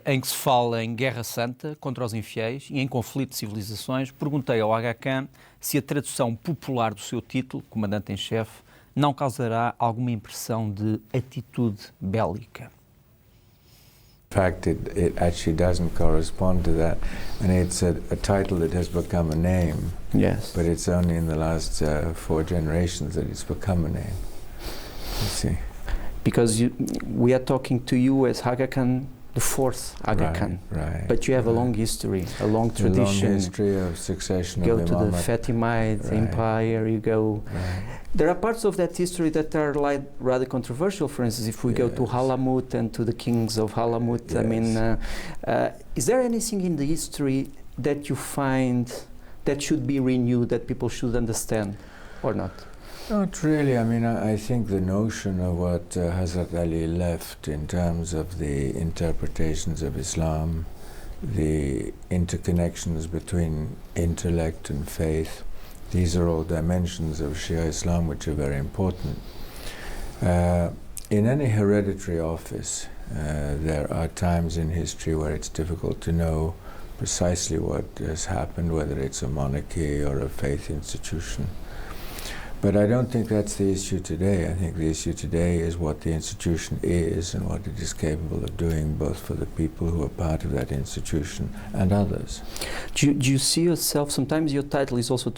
Em que se fala em guerra santa contra os infiéis e em conflito de civilizações, perguntei ao Aga Khan se a tradução popular do seu título, comandante-em-chefe, não causará alguma impressão de atitude bélica. In fact, it actually doesn't correspond to that, and it's a title that has become a name. Yes. But it's only in the last 4 generations that it's become a name. You see. Because we are talking to you as Aga Khan, the 4th Aga Khan. Right. But you have a long history, a long tradition. A long history of succession You of go to Imamate. the Fatimid Empire, you go... Right. There are parts of that history that are like rather controversial. For instance, if we go to Halamut and to the kings of Halamut, I mean, is there anything in the history that you find that should be renewed, that people should understand, or not? Not really. I mean, I think the notion of what Hazrat Ali left in terms of the interpretations of Islam, the interconnections between intellect and faith, these are all dimensions of Shia Islam which are very important. In any hereditary office, there are times in history where it's difficult to know precisely what has happened, whether it's a monarchy or a faith institution. But I don't think that's the issue today. I think the issue today is what the institution is and what it is capable of doing, both for the people who are part of that institution and others. Do you see yourself, sometimes your title is also,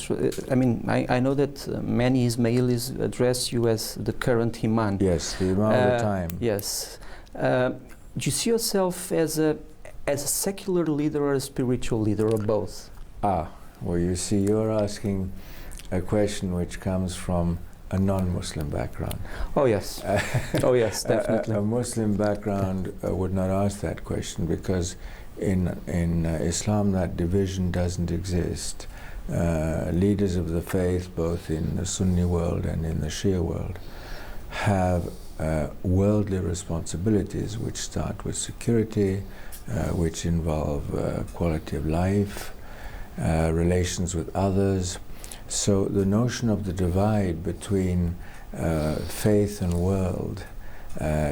I mean, I know that many Ismailis address you as the current Imam. Yes, the Imam of the time. Yes. Do you see yourself as a secular leader or a spiritual leader, or both? Well, you see, you're asking a question which comes from a non-Muslim background. Oh yes, oh yes, definitely. A Muslim background would not ask that question, because in Islam that division doesn't exist. Leaders of the faith, both in the Sunni world and in the Shia world, have worldly responsibilities which start with security, which involve quality of life, relations with others. So the notion of the divide between faith and world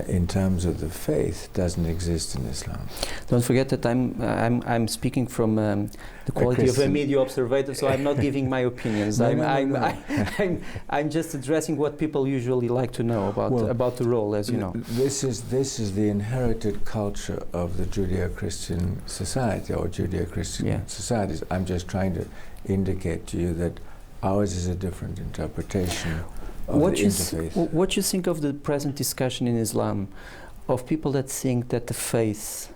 in terms of the faith doesn't exist in Islam. Don't forget that I'm speaking from the quality of a media observer, so I'm not giving my opinions. I'm just addressing what people usually like to know about the role, as you know. This is the inherited culture of the Judeo-Christian society, or Judeo-Christian societies. I'm just trying to indicate to you that ours is a different interpretation of the interfaith. What do you think of the present discussion in Islam of people that think that the faith,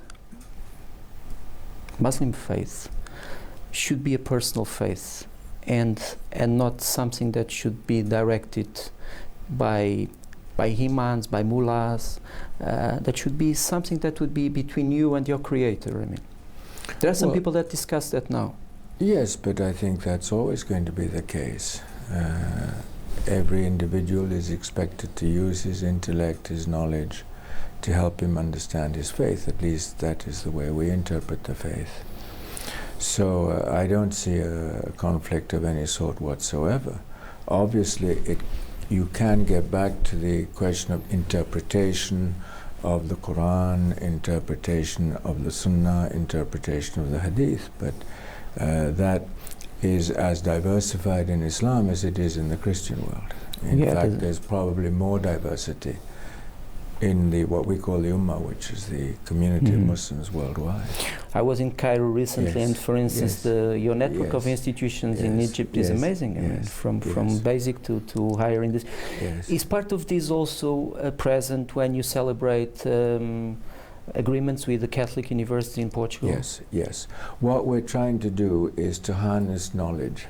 Muslim faith, should be a personal faith and not something that should be directed by imams, by mullahs, that should be something that would be between you and your creator? I mean, there are some people that discuss that now. Yes, but I think that's always going to be the case. Every individual is expected to use his intellect, his knowledge, to help him understand his faith. At least that is the way we interpret the faith. So I don't see a conflict of any sort whatsoever. Obviously, you can get back to the question of interpretation of the Quran, interpretation of the Sunnah, interpretation of the Hadith, but that is as diversified in Islam as it is in the Christian world. In fact, there's probably more diversity in what we call the Ummah, which is the community of Muslims worldwide. I was in Cairo recently, and for instance, your network of institutions in Egypt is amazing. I mean, from basic to higher in this. Is part of this also present when you celebrate agreements with the Catholic University in Portugal? Yes. What we're trying to do is to harness knowledge,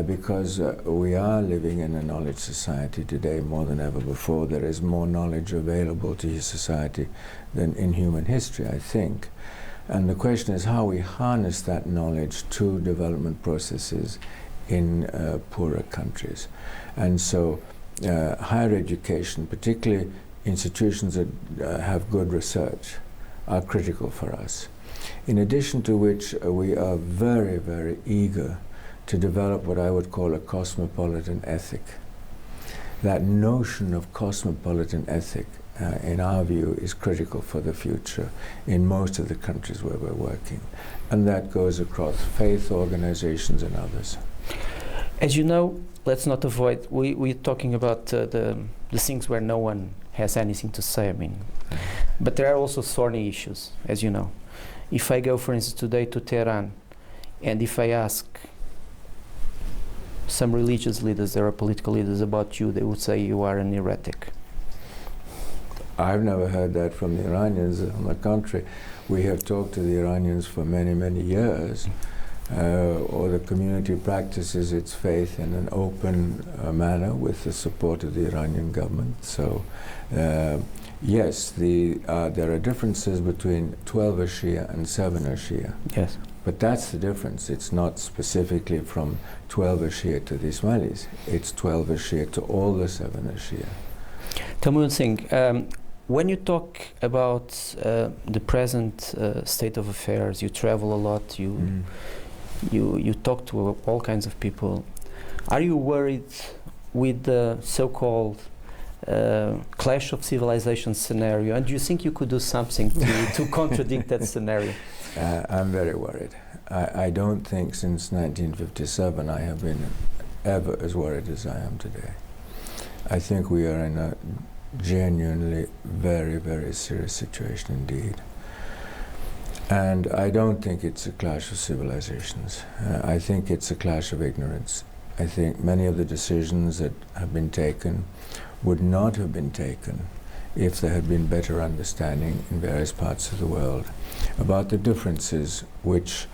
because we are living in a knowledge society today more than ever before. There is more knowledge available to society than in human history, I think. And the question is how we harness that knowledge to development processes in poorer countries. And so higher education, particularly institutions that have good research, are critical for us. In addition to which, we are very, very eager to develop what I would call a cosmopolitan ethic. That notion of cosmopolitan ethic in our view, is critical for the future in most of the countries where we're working. And that goes across faith organizations and others. As you know, let's not avoid, we're talking about the things where no one has anything to say, I mean. But there are also thorny issues, as you know. If I go, for instance, today to Tehran, and if I ask some religious leaders or political leaders about you, they would say you are an heretic. I've never heard that from the Iranians. On the contrary, we have talked to the Iranians for many, many years. Or the community practices its faith in an open manner with the support of the Iranian government. So, yes, there are differences between 12 Shia and 7 Shia. Yes. But that's the difference. It's not specifically from 12 Shia to the Ismailis. It's 12 Shia to all the 7 Shia. Tell me one thing. When you talk about the present state of affairs, you travel a lot, you talk to all kinds of people. Are you worried with the so-called clash of civilizations scenario? And do you think you could do something to contradict that scenario? I'm very worried. I don't think since 1957 I have been ever as worried as I am today. I think we are in a genuinely very, very serious situation indeed. And I don't think it's a clash of civilizations. I think it's a clash of ignorance. I think many of the decisions that have been taken would not have been taken if there had been better understanding in various parts of the world about the differences which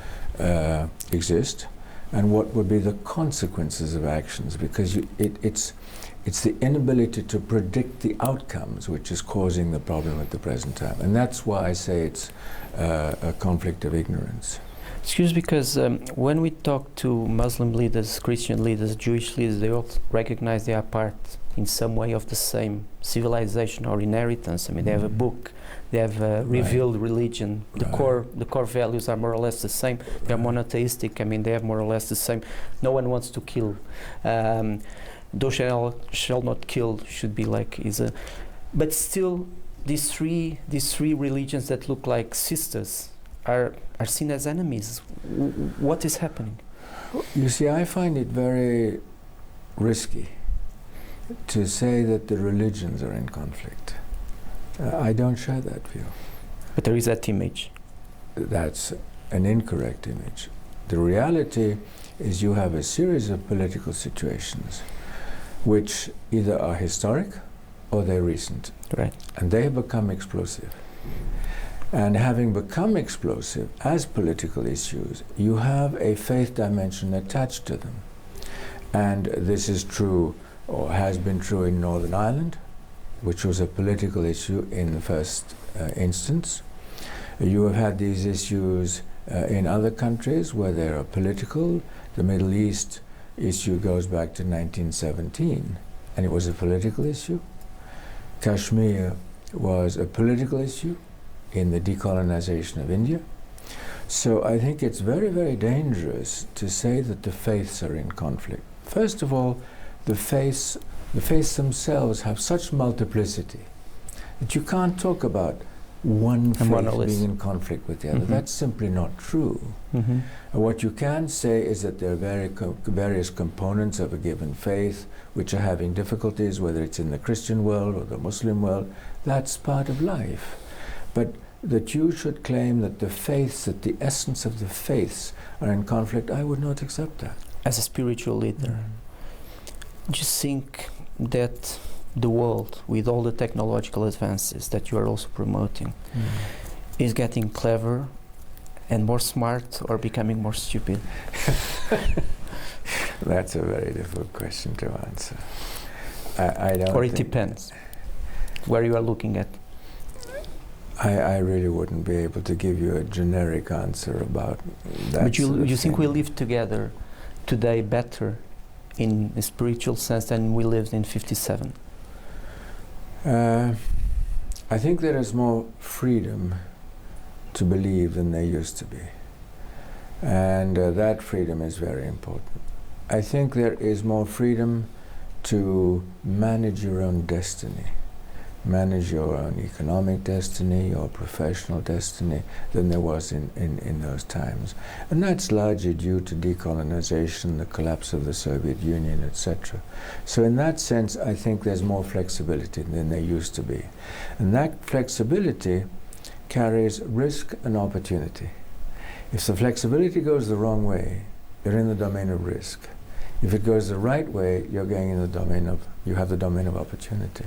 exist and what would be the consequences of actions, because it's the inability to predict the outcomes which is causing the problem at the present time. And that's why I say it's a conflict of ignorance. Excuse me, because when we talk to Muslim leaders, Christian leaders, Jewish leaders, they all recognize they are part in some way of the same civilization or inheritance. I mean, they have a book, they have a revealed religion. The core values are more or less the same. They are monotheistic. I mean, they have more or less the same. No one wants to kill. Thou shall not kill should be like but still these three religions that look like sisters are seen as enemies. What is happening? You see, I find it very risky to say that the religions are in conflict. I don't share that view. But there is that image. That's an incorrect image. The reality is you have a series of political situations which either are historic or they're recent. Right. And they have become explosive. And having become explosive as political issues, you have a faith dimension attached to them. And this is true, or has been true in Northern Ireland, which was a political issue in the first instance. You have had these issues in other countries where they are political. The Middle East issue goes back to 1917, and it was a political issue. Kashmir was a political issue in the decolonization of India. So I think it's very, very dangerous to say that the faiths are in conflict. First of all, the faiths themselves have such multiplicity that you can't talk about one faith being in conflict with the other. That's simply not true. What you can say is that there are various components of a given faith which are having difficulties, whether it's in the Christian world or the Muslim world. That's part of life. But that you should claim that the faiths, that the essence of the faiths are in conflict, I would not accept that. As a spiritual leader, do you think that the world, with all the technological advances that you are also promoting, is getting clever and more smart, or becoming more stupid? That's a very difficult question to answer. I don't. Or it depends where you are looking at. I really wouldn't be able to give you a generic answer about that. But you think we live together today better in a spiritual sense than we lived in 57? I think there is more freedom to believe than there used to be. And that freedom is very important. I think there is more freedom to manage your own destiny manage your own economic destiny, your professional destiny, than there was in those times. And that's largely due to decolonization, the collapse of the Soviet Union, etc. So in that sense, I think there's more flexibility than there used to be. And that flexibility carries risk and opportunity. If the flexibility goes the wrong way, you're in the domain of risk. If it goes the right way, you're going in the domain of, you have the domain of opportunity.